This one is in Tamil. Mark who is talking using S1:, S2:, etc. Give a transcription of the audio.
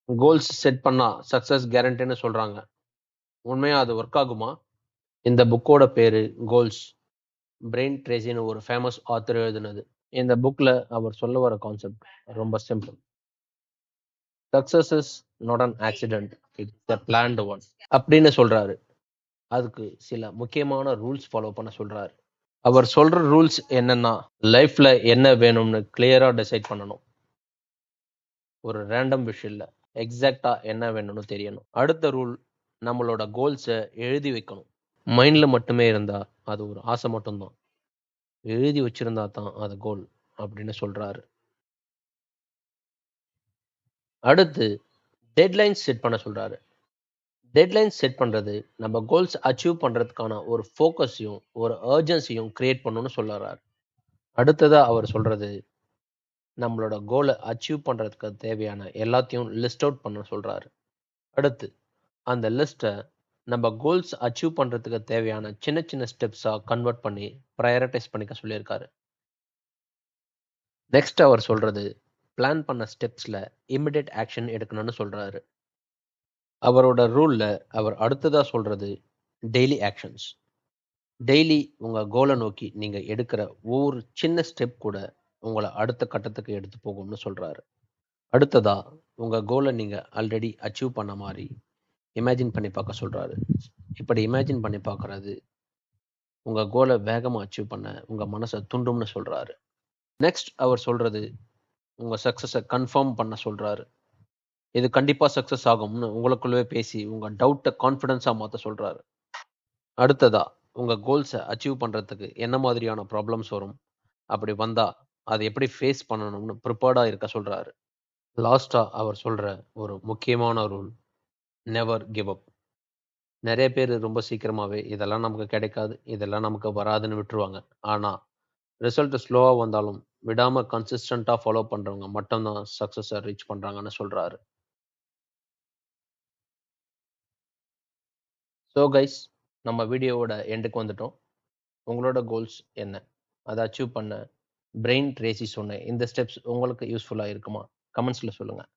S1: கோல்ஸ் செட் பண்ணா சக்சஸ் கேரண்டின்னு சொல்றாங்க. உண்மையா அது ஒர்க் ஆகுமா? இந்த புக்கோட பேரு கோல்ஸ். பிரெயின் ட்ரேசின்னு ஒரு ஃபேமஸ் ஆத்தர் எழுதினது. இந்த புக்ல அவர் சொல்ல வர கான்செப்ட் ரொம்ப simple. Success is not an accident, it's a planned one அப்படின்னு சொல்றாரு. அதுக்கு சில முக்கியமான ரூல்ஸ் ஃபாலோ பண்ண சொல்றாரு. அவர் சொல்ற ரூல்ஸ் என்னன்னா, லைஃப்ல என்ன வேணும்னு கிளியரா டிசைட் பண்ணணும். ஒரு ரேண்டம் விஷயம் இல்ல, எக்ஸாக்டா என்ன வேணும்னு தெரியணும். அடுத்த ரூல், நம்மளோட கோல்ஸை எழுதி வைக்கணும். மைண்ட்ல மட்டுமே இருந்தா அது ஒரு ஆசை மட்டும்தான். எழுதி வச்சிருந்தா தான் அது கோல் அப்படின்னு சொல்றாரு. அடுத்து டெட்லைன்ஸ் செட் பண்ண சொல்றாரு. டெட்லைன்ஸ் செட் பண்றது நம்ம கோல்ஸ் அச்சீவ் பண்றதுக்கான ஒரு ஃபோக்கஸையும் ஒரு அர்ஜென்சியும் கிரியேட் பண்ணணும்னு சொல்றாரு. அடுத்ததா அவர் சொல்றது, நம்மளோட கோலை அச்சீவ் பண்றதுக்கு தேவையான எல்லாத்தையும் லிஸ்ட் அவுட் பண்ண சொல்றாரு. அடுத்து அந்த லிஸ்ட்டை நம்ம கோல்ஸ் அச்சீவ் பண்றதுக்கு தேவையான சின்ன சின்ன ஸ்டெப்ஸா கன்வெர்ட் பண்ணி ப்ரையாரிட்டைஸ் பண்ணிக்க சொல்லியிருக்காரு. நெக்ஸ்ட் அவர் சொல்றது, பிளான் பண்ண ஸ்டெப்ஸ்ல இமிடியேட் ஆக்ஷன் எடுக்கணும்னு சொல்றாரு. அவரோட ரூல்ல அவர் அடுத்ததா சொல்றது டெய்லி ஆக்ஷன்ஸ். டெய்லி உங்க கோலை நோக்கி நீங்க எடுக்கிற ஒவ்வொரு சின்ன ஸ்டெப் கூட உங்களை அடுத்த கட்டத்துக்கு எடுத்து போகும்னு சொல்றாரு. அடுத்ததா உங்க கோலை நீங்க ஆல்ரெடி அச்சீவ் பண்ண மாதிரி இமேஜின் பண்ணி பார்க்க சொல்றாரு. இப்படி இமேஜின் பண்ணி பார்க்கறது உங்க கோலை வேகமா அச்சீவ் பண்ண உங்க மனசை தூண்டும்னு சொல்றாரு. நெக்ஸ்ட் அவர் சொல்றது, உங்க சக்சஸை கன்ஃபார்ம் பண்ண சொல்றாரு. இது கண்டிப்பா சக்சஸ் ஆகும்னு உங்களுக்குள்ளவே பேசி உங்க டவுட்டை கான்ஃபிடன்ஸா மாத்த சொல்றாரு. அடுத்ததா உங்க கோல்ஸை அச்சீவ் பண்றதுக்கு என்ன மாதிரியான ப்ராப்ளம்ஸ் வரும், அப்படி வந்தா அதை எப்படி ஃபேஸ் பண்ணணும்னு ப்ரிப்பேர்டா இருக்க சொல்றாரு. லாஸ்டா அவர் சொல்ற ஒரு முக்கியமான ரூல், நெவர் கிவ் அப். நிறைய பேர் ரொம்ப சீக்கிரமாவே இதெல்லாம் நமக்கு கிடைக்காது, இதெல்லாம் நமக்கு வராதுன்னு விட்டுருவாங்க. ஆனா ரிசல்ட் ஸ்லோவா வந்தாலும் விடாம கன்சிஸ்டண்டா ஃபாலோ பண்றவங்க மட்டும்தான் சக்சஸை ரீச் பண்றாங்கன்னு சொல்றாரு. ஸோ கைஸ், நம்ம வீடியோவோட எண்டுக்கு வந்துட்டோம். உங்களோட கோல்ஸ் என்ன, அதை அச்சீவ் பண்ண பிரெயின் ட்ரேசி சொன்ன இந்த ஸ்டெப்ஸ் உங்களுக்கு யூஸ்ஃபுல்லாக இருக்குமா? கமெண்ட்ஸில் சொல்லுங்கள்.